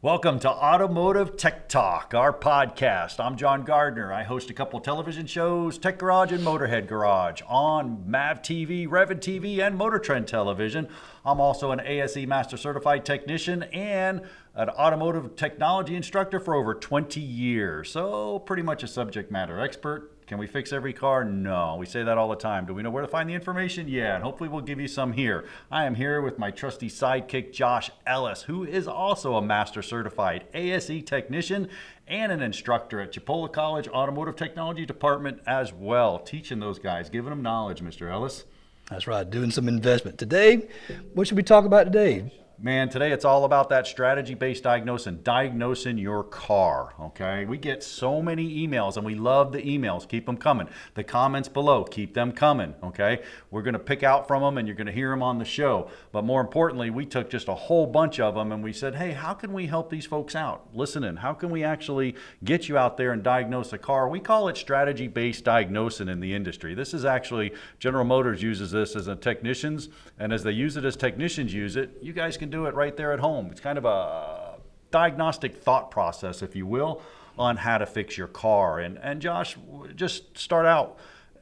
Welcome to Automotive Tech Talk, our podcast. I'm John Gardner. I host a couple television shows, Tech Garage and Motorhead Garage, on MAV TV, Revit TV, and Motor Trend Television. I'm also an ASE Master Certified Technician and an automotive technology instructor for over 20 years. So pretty much a subject matter expert. Can we fix every car? No. We say that all the time. Do we know where to find the information? Yeah, and hopefully we'll give you some here. I am here with my trusty sidekick, Josh Ellis, who is also a Master Certified ASE Technician and an instructor at Chipola College Automotive Technology Department as well. Teaching those guys, giving them knowledge, Mr. Ellis. That's right, doing some investment. Today, what should we talk about today? Man, today it's all about that strategy-based diagnosing your car, okay? We get so many emails, and we love the emails. Keep them coming. The comments below, keep them coming, okay? We're going to pick out from them, and you're going to hear them on the show. But more importantly, we took just a whole bunch of them, and we said, hey, how can we help these folks out? Listening, how can we actually get you out there and diagnose a car? We call it strategy-based diagnosing in the industry. This is actually, General Motors uses this as a technicians, and as they use it as technicians use it, you guys can do it right there at home. It's kind of a diagnostic thought process, if you will, on how to fix your car. And Josh, just start out.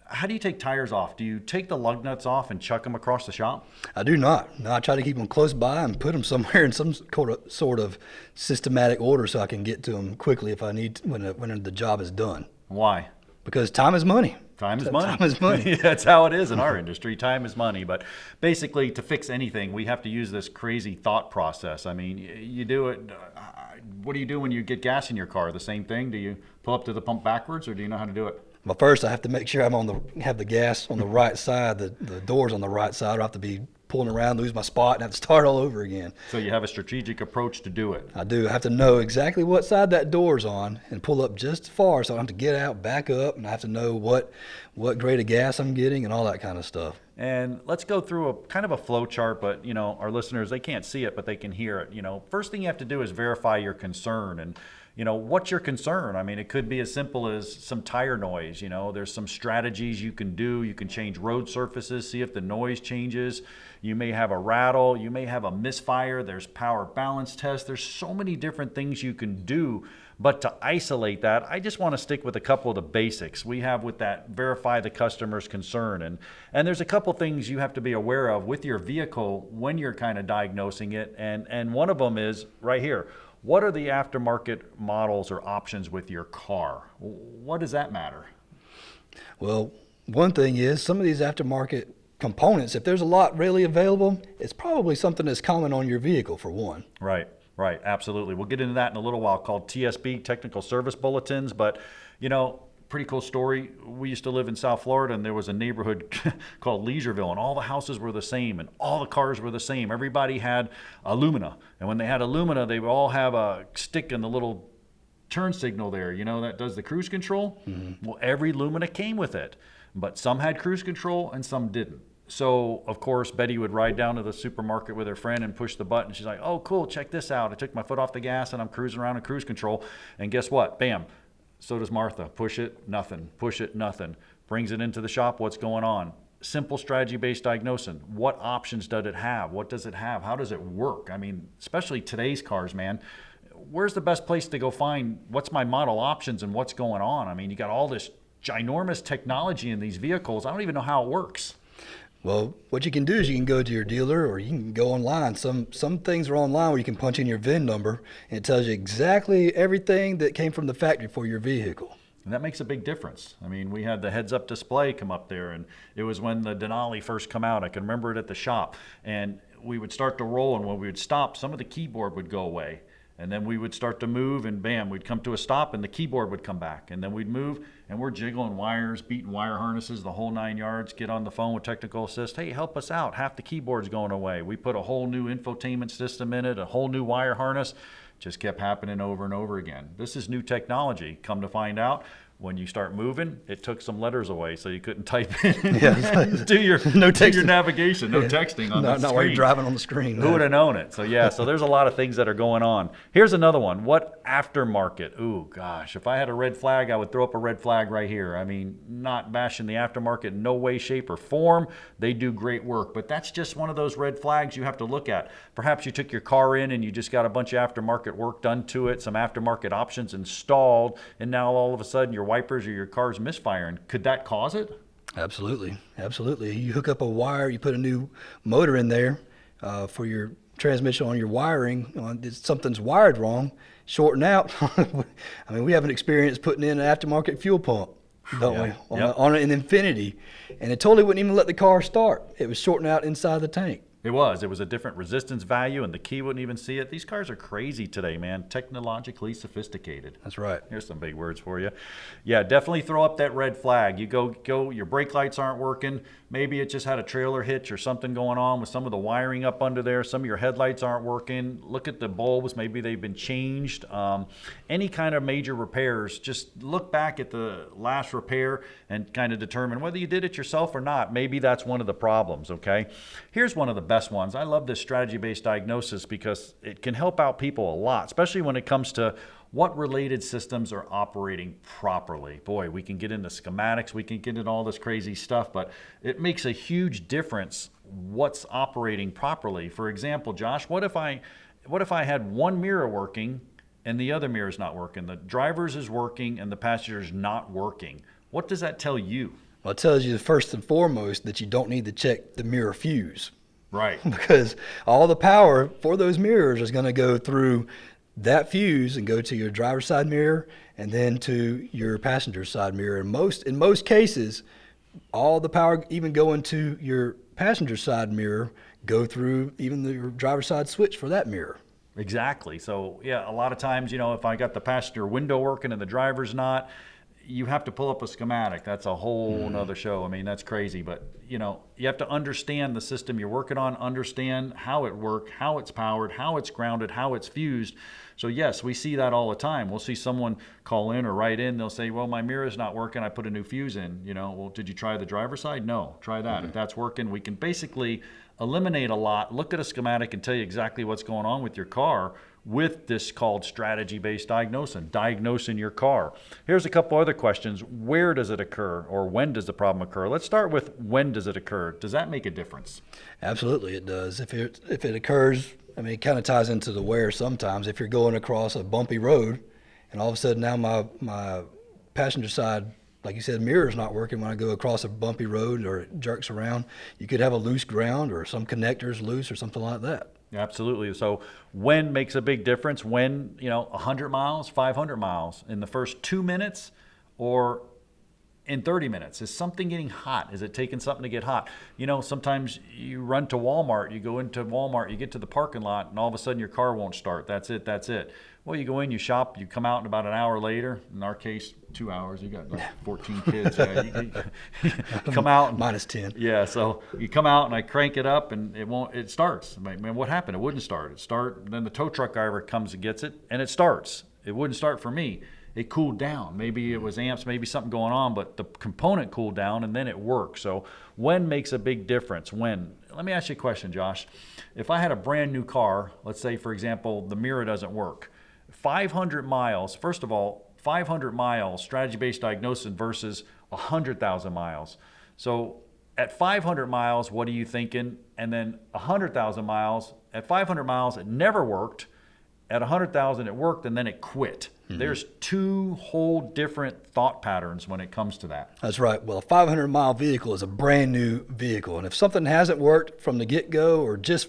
How do you take tires off? Do you take the lug nuts off and chuck them across the shop? I do not. No, I try to keep them close by and put them somewhere in some sort of systematic order so I can get to them quickly if I need to, when the job is done. Why? Because time is money. Time is money. Time is money. That's how it is in our industry. Time is money. But basically, to fix anything, we have to use this crazy thought process. I mean, you do it. What do you do when you get gas in your car? The same thing? Do you pull up to the pump backwards, or do you know how to do it? Well, first I have to make sure have the gas on the right side, the doors on the right side. I don't have to be pulling around, lose my spot, and have to start all over again. So you have a strategic approach to do it. I do. I have to know exactly what side that door's on and pull up just far so I don't have to get out, back up, and I have to know what grade of gas I'm getting and all that kind of stuff. And let's go through a kind of a flow chart, but our listeners, they can't see it, but they can hear it. First thing you have to do is verify your concern. And what's your concern? I mean, it could be as simple as some tire noise. There's some strategies you can do. You can change road surfaces, see if the noise changes. You may have a rattle. You may have a misfire. There's power balance tests. There's so many different things you can do. But to isolate that, I just want to stick with a couple of the basics. We have with that, verify the customer's concern. And there's a couple things you have to be aware of with your vehicle when you're kind of diagnosing it. And one of them is right here. What are the aftermarket models or options with your car? What does that matter? Well, one thing is some of these aftermarket components, if there's a lot really available, it's probably something that's common on your vehicle for one. Right, absolutely. We'll get into that in a little while, called TSB, Technical Service Bulletins. But, pretty cool story. We used to live in South Florida, and there was a neighborhood called Leisureville, and all the houses were the same, and all the cars were the same. Everybody had Illumina, and when they had Illumina, they would all have a stick in the little turn signal there, that does the cruise control. Mm-hmm. Well, every Lumina came with it, but some had cruise control and some didn't. So, of course, Betty would ride down to the supermarket with her friend and push the button. She's like, oh, cool, check this out. I took my foot off the gas, and I'm cruising around in cruise control, and guess what? Bam. So does Martha. Push it, nothing. Push it, nothing. Brings it into the shop. What's going on? Simple strategy-based diagnosing. What options does it have? What does it have? How does it work? I mean, especially today's cars, man. Where's the best place to go find what's my model options and what's going on? I mean, you got all this ginormous technology in these vehicles. I don't even know how it works. Well, what you can do is you can go to your dealer or you can go online. Some things are online where you can punch in your VIN number and it tells you exactly everything that came from the factory for your vehicle. And that makes a big difference. I mean, we had the heads-up display come up there, and it was when the Denali first come out. I can remember it at the shop. And we would start to roll, and when we would stop, some of the keyboard would go away. And then we would start to move, and bam, we'd come to a stop, and the keyboard would come back. And then we'd move, and we're jiggling wires, beating wire harnesses, the whole 9 yards, get on the phone with technical assist. Hey, help us out. Half the keyboard's going away. We put a whole new infotainment system in it, a whole new wire harness. Just kept happening over and over again. This is new technology. Come to find out, When you start moving, it took some letters away, so you couldn't type in Yeah. do your navigation, no texting on the Not screen. while you're driving on the screen. Who would have known it? So yeah, so there's a lot of things that are going on. Here's another one. What aftermarket? Ooh, gosh, if I had a red flag, I would throw up a red flag right here. I mean, not bashing the aftermarket in no way, shape, or form. They do great work, but that's just one of those red flags you have to look at. Perhaps you took your car in and you just got a bunch of aftermarket work done to it, some aftermarket options installed, and now all of a sudden your wipers or your car's misfiring. Could that cause it? Absolutely. You hook up a wire, you put a new motor in there for your transmission on your wiring. Something's wired wrong, shorting out. I mean, we have an experience putting in an aftermarket fuel pump, don't we? On an Infinity, and it totally wouldn't even let the car start. It was shorting out inside the tank. It was a different resistance value, and the key wouldn't even see it. These cars are crazy today, man. Technologically sophisticated. That's right. Here's some big words for you. Yeah, definitely throw up that red flag. You go, your brake lights aren't working. Maybe it just had a trailer hitch or something going on with some of the wiring up under there. Some of your headlights aren't working. Look at the bulbs. Maybe they've been changed. Any kind of major repairs, just look back at the last repair and kind of determine whether you did it yourself or not. Maybe that's one of the problems, okay? Here's one of the best ones. I love this strategy-based diagnosis because it can help out people a lot, especially when it comes to what related systems are operating properly. Boy, we can get into schematics, we can get into all this crazy stuff, but it makes a huge difference what's operating properly. For example, Josh, what if I had one mirror working and the other mirror is not working? The driver's is working and the passenger's not working. What does that tell you? Well, it tells you first and foremost that you don't need to check the mirror fuse. Right. Because all the power for those mirrors is going to go through that fuse and go to your driver's side mirror and then to your passenger side mirror. In most cases, all the power even going to your passenger side mirror go through even your driver's side switch for that mirror. Exactly. So yeah, a lot of times, if I got the passenger window working and the driver's not, you have to pull up a schematic. That's a whole nother show. I mean, that's crazy. But, you have to understand the system you're working on, understand how it works, how it's powered, how it's grounded, how it's fused. So, yes, we see that all the time. We'll see someone call in or write in. They'll say, well, my mirror is not working. I put a new fuse in. Well, did you try the driver's side? No. Try that. If that's working, we can basically eliminate a lot, look at a schematic and tell you exactly what's going on with your car with this called strategy-based diagnosing your car. Here's a couple other questions. Where does it occur, or when does the problem occur? Let's start with when does it occur. Does that make a difference? Absolutely, it does. If it occurs, it kind of ties into the where sometimes. If you're going across a bumpy road, and all of a sudden now my passenger side, like you said, mirror's not working when I go across a bumpy road or it jerks around, you could have a loose ground or some connectors loose or something like that. Absolutely. So when makes a big difference. When, 100 miles, 500 miles, in the first 2 minutes or in 30 minutes? Is something getting hot? Is it taking something to get hot? Sometimes you run to Walmart, you go into Walmart, you get to the parking lot, and all of a sudden your car won't start. That's it. Well, you go in, you shop, you come out in about an hour later. In our case, 2 hours. You got like 14 kids. You come out. And, minus 10. Yeah, so you come out and I crank it up and it starts. Man, what happened? It wouldn't start. Then the tow truck driver comes and gets it and it starts. It wouldn't start for me. It cooled down. Maybe it was amps, maybe something going on, but the component cooled down and then it worked. So when makes a big difference? When? Let me ask you a question, Josh. If I had a brand new car, let's say, for example, the mirror doesn't work. 500 miles, first of all, 500 miles, strategy-based diagnosis versus 100,000 miles. So at 500 miles, what are you thinking? And then 100,000 miles, at 500 miles, it never worked. At 100,000, it worked, and then it quit. Mm-hmm. There's two whole different thought patterns when it comes to that. That's right. Well, a 500-mile vehicle is a brand new vehicle. And if something hasn't worked from the get-go or just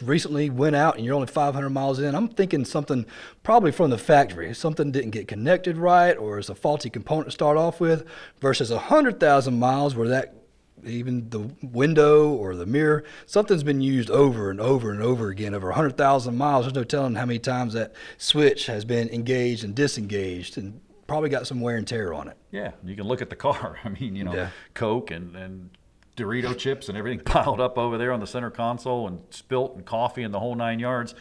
recently went out and you're only 500 miles in, I'm thinking something probably from the factory. Something didn't get connected right, or it's a faulty component to start off with, versus 100,000 miles where that even the window or the mirror, something's been used over and over and over again. Over 100,000 miles, there's no telling how many times that switch has been engaged and disengaged and probably got some wear and tear on it. Yeah, you can look at the car. Coke and Dorito chips and everything piled up over there on the center console and spilt and coffee and the whole 9 yards.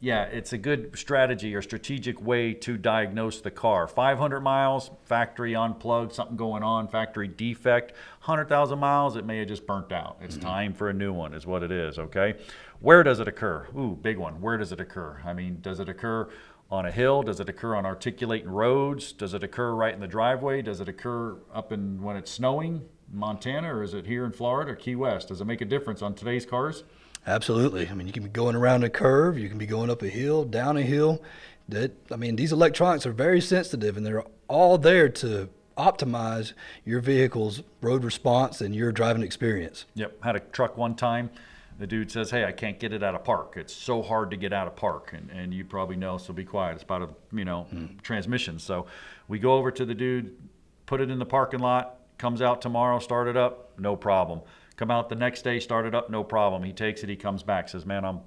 Yeah, it's a good strategy or strategic way to diagnose the car. 500 miles, factory unplugged, something going on, factory defect. 100,000 miles, it may have just burnt out. It's time for a new one is what it is, okay? Where does it occur? Ooh, big one. Where does it occur? I mean, does it occur on a hill? Does it occur on articulating roads? Does it occur right in the driveway? Does it occur up in when it's snowing in Montana, or is it here in Florida or Key West? Does it make a difference on today's cars? Absolutely. I mean, you can be going around a curve, you can be going up a hill, down a hill. These electronics are very sensitive, and they're all there to optimize your vehicle's road response and your driving experience. Yep, had a truck one time. The dude says, hey, I can't get it out of park. It's so hard to get out of park. And you probably know, so be quiet. It's about transmission. So we go over to the dude, put it in the parking lot, comes out tomorrow, start it up, no problem. Come out the next day, start it up, no problem. He takes it, he comes back, says, man, I'm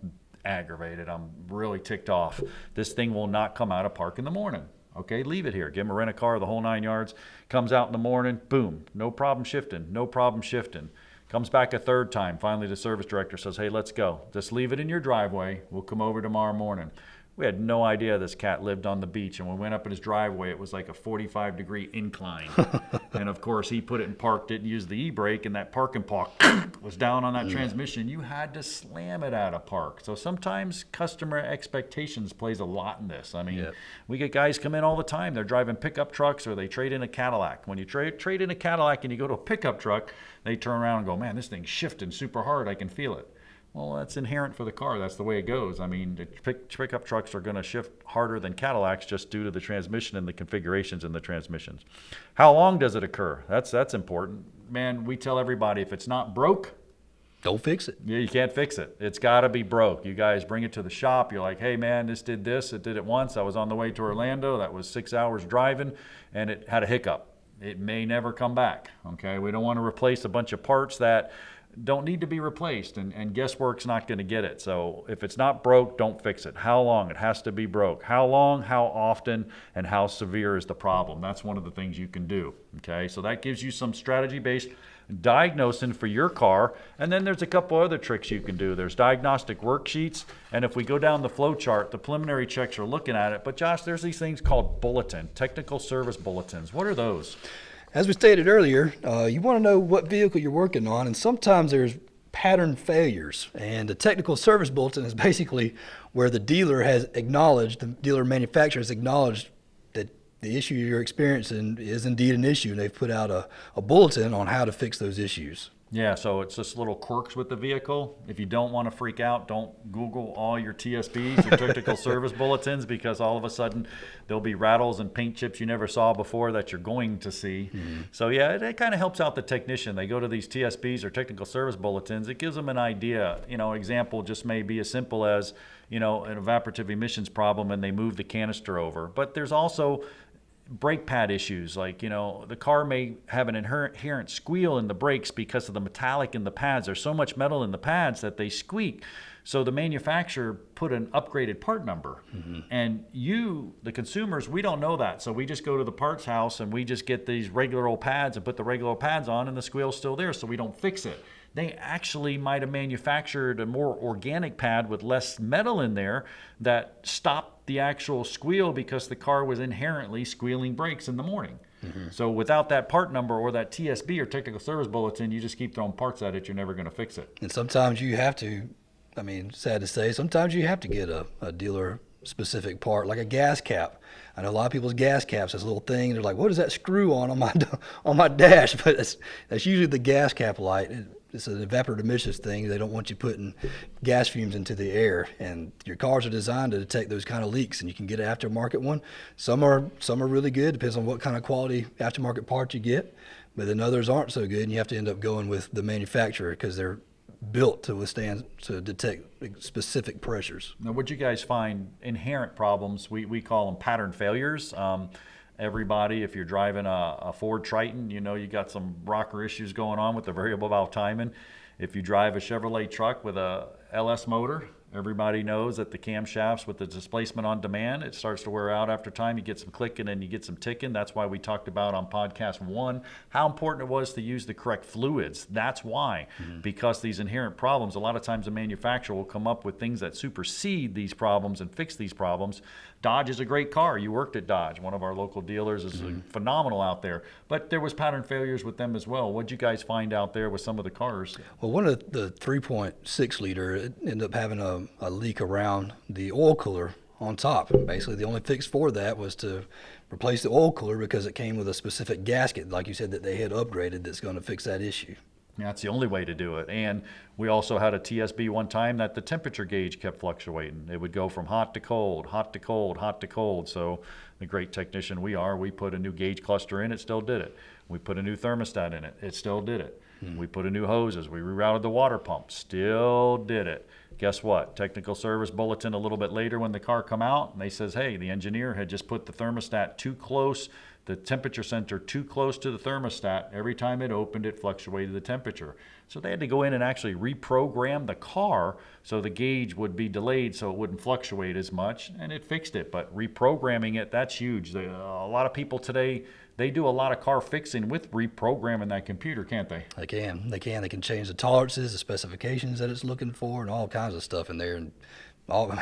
aggravated. I'm really ticked off. This thing will not come out of park in the morning. Okay, leave it here. Give him a rent-a-car, the whole 9 yards. Comes out in the morning, boom, no problem shifting, no problem shifting. Comes back a third time. Finally, the service director says, hey, let's go. Just leave it in your driveway. We'll come over tomorrow morning. We had no idea this cat lived on the beach, and when we went up in his driveway, it was like a 45-degree incline. And of course, he put it in park, didn't use the e-brake, and that parking park was down on that transmission. You had to slam it out of park. So sometimes customer expectations plays a lot in this. I mean, we get guys come in all the time. They're driving pickup trucks, or they trade in a Cadillac. When you trade in a Cadillac and you go to a pickup truck, they turn around and go, man, this thing's shifting super hard. I can feel it. Well, that's inherent for the car. That's the way it goes. I mean, the pickup trucks are going to shift harder than Cadillacs just due to the transmission and the configurations in the transmissions. How long does it occur? That's important. Man, we tell everybody if it's not broke, don't fix it. Yeah, you can't fix it. It's got to be broke. You guys bring it to the shop. You're like, hey, man, this did this. It did it once. I was on the way to Orlando. That was 6 hours driving, and it had a hiccup. It may never come back, okay? We don't want to replace a bunch of parts that don't need to be replaced, and guesswork's not going to get it. So if it's not broke, don't fix it. How long? It has to be broke. How long, how often, and how severe is the problem? That's one of the things you can do, okay? So that gives you some strategy-based diagnosing for your car, and then there's a couple other tricks you can do. There's diagnostic worksheets, and if we go down the flow chart, the preliminary checks are looking at it, but Josh, there's these things called bulletin, technical service bulletins. What are those? As we stated earlier, you want to know what vehicle you're working on, and sometimes there's pattern failures. And the technical service bulletin is basically where the dealer manufacturer has acknowledged that the issue you're experiencing is indeed an issue, and they've put out a bulletin on how to fix those issues. Yeah, so it's just little quirks with the vehicle. If you don't want to freak out, don't Google all your TSBs, your technical service bulletins, because all of a sudden there'll be rattles and paint chips you never saw before that you're going to see. So yeah, it kind of helps out the technician. They go to these TSBs or technical service bulletins. It gives them an idea. Example just may be as simple as, an evaporative emissions problem and they move the canister over. But there's also brake pad issues, like the car may have an inherent squeal in the brakes because of the metallic in the pads. There's so much metal in the pads that they squeak, so the manufacturer put an upgraded part number, and the consumers, we don't know that, so we just go to the parts house and we just get these regular old pads and put the regular old pads on, and the squeal's still there, so we don't fix it. They actually might have manufactured a more organic pad with less metal in there that stopped the actual squeal because the car was inherently squealing brakes in the morning. So without that part number or that TSB or technical service bulletin, you just keep throwing parts at it, you're never going to fix it. And sometimes you have to, sad to say, sometimes you have to get a dealer specific part, like a gas cap. I know a lot of people's gas caps, this little thing, they're like, what is that screw on my dash? But that's usually the gas cap light. It's an evaporative emissions thing. They don't want you putting gas fumes into the air, and your cars are designed to detect those kind of leaks, and you can get an aftermarket one. Some are really good, depends on what kind of quality aftermarket part you get, but then others aren't so good, and you have to end up going with the manufacturer because they're built to detect specific pressures. Now, would you guys find inherent problems? We call them pattern failures. Everybody, if you're driving a Ford Triton, you got some rocker issues going on with the variable valve timing. If you drive a Chevrolet truck with a LS motor, Everybody knows that the camshafts with the displacement on demand, it starts to wear out after time. You get some clicking and you get some ticking. That's why we talked about on podcast 1 how important it was to use the correct fluids. That's why, because these inherent problems, a lot of times the manufacturer will come up with things that supersede these problems and fix these problems. Dodge is a great car. You worked at Dodge. One of our local dealers is phenomenal out there. But there was pattern failures with them as well. What did you guys find out there with some of the cars? Well, one of the 3.6 liter, it ended up having a leak around the oil cooler on top. Basically, the only fix for that was to replace the oil cooler because it came with a specific gasket, like you said, that they had upgraded that's going to fix that issue. That's the only way to do it. And we also had a TSB one time that the temperature gauge kept fluctuating. It would go from hot to cold, hot to cold, hot to cold. So the great technician we are, we put a new gauge cluster in, it still did it. We put a new thermostat in it, it still did it. We put in new hoses, we rerouted the water pump, still did it. Guess what? Technical service bulletin a little bit later when the car come out, and they says, hey, the engineer had just put the thermostat too close, the temperature sensor too close to the thermostat. Every time it opened, it fluctuated the temperature. So they had to go in and actually reprogram the car so the gauge would be delayed so it wouldn't fluctuate as much, and it fixed it. But reprogramming it, that's huge. A lot of people today, they do a lot of car fixing with reprogramming that computer, can't they? They can. They can change the tolerances, the specifications that it's looking for, and all kinds of stuff in there. And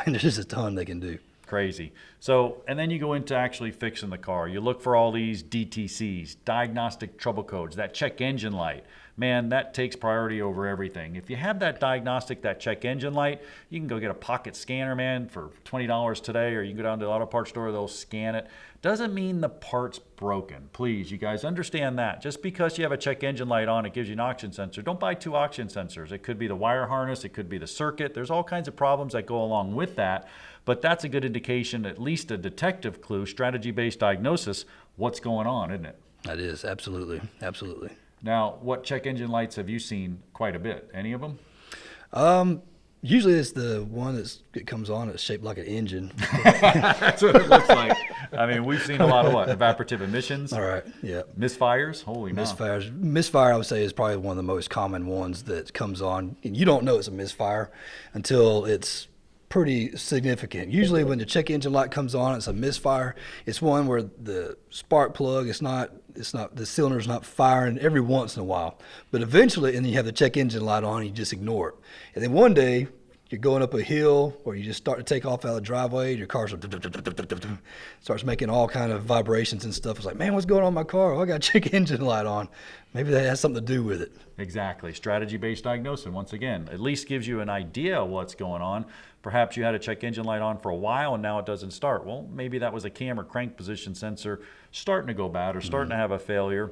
there's just a ton they can do. Crazy. So, and then you go into actually fixing the car. You look for all these DTCs, diagnostic trouble codes, that check engine light. Man, that takes priority over everything. If you have that diagnostic, that check engine light, you can go get a pocket scanner, man, for $20 today, or you can go down to the auto parts store, they'll scan it. Doesn't mean the part's broken. Please, you guys understand that. Just because you have a check engine light on, it gives you an oxygen sensor. Don't buy 2 oxygen sensors. It could be the wire harness, it could be the circuit. There's all kinds of problems that go along with that. But that's a good indication, at least a detective clue, strategy-based diagnosis, what's going on, isn't it? That is, absolutely, absolutely. Now, what check engine lights have you seen quite a bit? Any of them? Usually it's the one that comes on, it's shaped like an engine. That's what it looks like. I mean, we've seen a lot of what? Evaporative emissions? All right, yeah. Misfires? Holy no. Misfire, I would say, is probably one of the most common ones that comes on. And you don't know it's a misfire until it's pretty significant. Usually when the check engine light comes on, it's a misfire. It's one where the spark plug, the cylinder's not firing every once in a while. But eventually, and then you have the check engine light on, and you just ignore it. And then one day, you're going up a hill or you just start to take off out of the driveway, your car starts making all kind of vibrations and stuff. It's like, man, what's going on in my car? Oh, I got a check engine light on. Maybe that has something to do with it. Exactly. Strategy-based diagnosis, once again, at least gives you an idea of what's going on. Perhaps you had a check engine light on for a while and now it doesn't start. Well, maybe that was a cam or crank position sensor starting to go bad or starting to have a failure.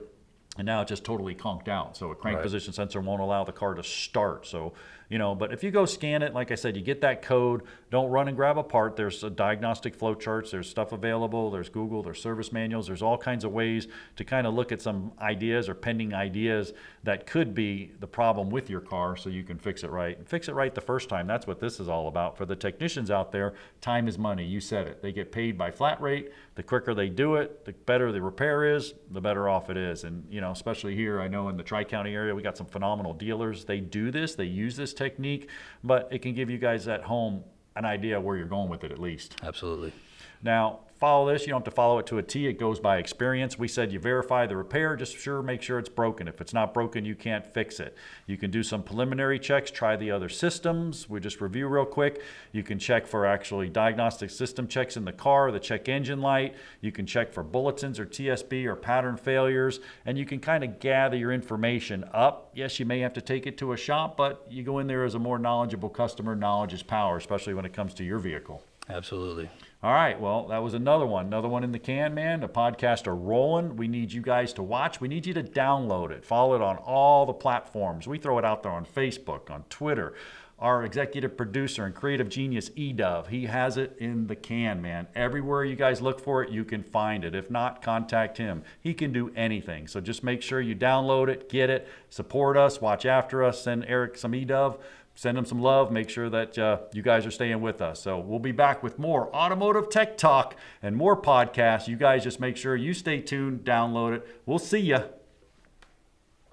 And now it just totally conked out. So a crank position sensor won't allow the car to start. So, but if you go scan it, like I said, you get that code, don't run and grab a part. There's a diagnostic flow charts, there's stuff available, there's Google, there's service manuals, there's all kinds of ways to kind of look at some ideas or pending ideas that could be the problem with your car so you can fix it right. And fix it right the first time. That's what this is all about. For the technicians out there, time is money. You said it. They get paid by flat rate. The quicker they do it, the better the repair is, the better off it is. And, especially here, I know in the Tri-County area, we got some phenomenal dealers. They do this, they use this technique, but it can give you guys at home an idea where you're going with it at least. Absolutely. Now, follow this. You don't have to follow it to a T. It goes by experience. We said you verify the repair. Just make sure it's broken. If it's not broken, you can't fix it. You can do some preliminary checks. Try the other systems. We just review real quick. You can check for actually diagnostic system checks in the car, the check engine light. You can check for bulletins or TSB or pattern failures. And you can kind of gather your information up. Yes, you may have to take it to a shop, but you go in there as a more knowledgeable customer. Knowledge is power, especially when it comes to your vehicle. Absolutely. All right, well, that was another one in the can, man. The podcasts are rolling. We need you guys to watch. We need you to download it. Follow it on all the platforms. We throw it out there on Facebook, on Twitter. Our executive producer and creative genius, E-Dove, he has it in the can, man. Everywhere you guys look for it, you can find it. If not, contact him. He can do anything. So just make sure you download it, get it, support us, watch after us, send Eric some E-Dove. Send them some love. Make sure that you guys are staying with us. So we'll be back with more automotive tech talk and more podcasts. You guys just make sure you stay tuned, download it. We'll see ya.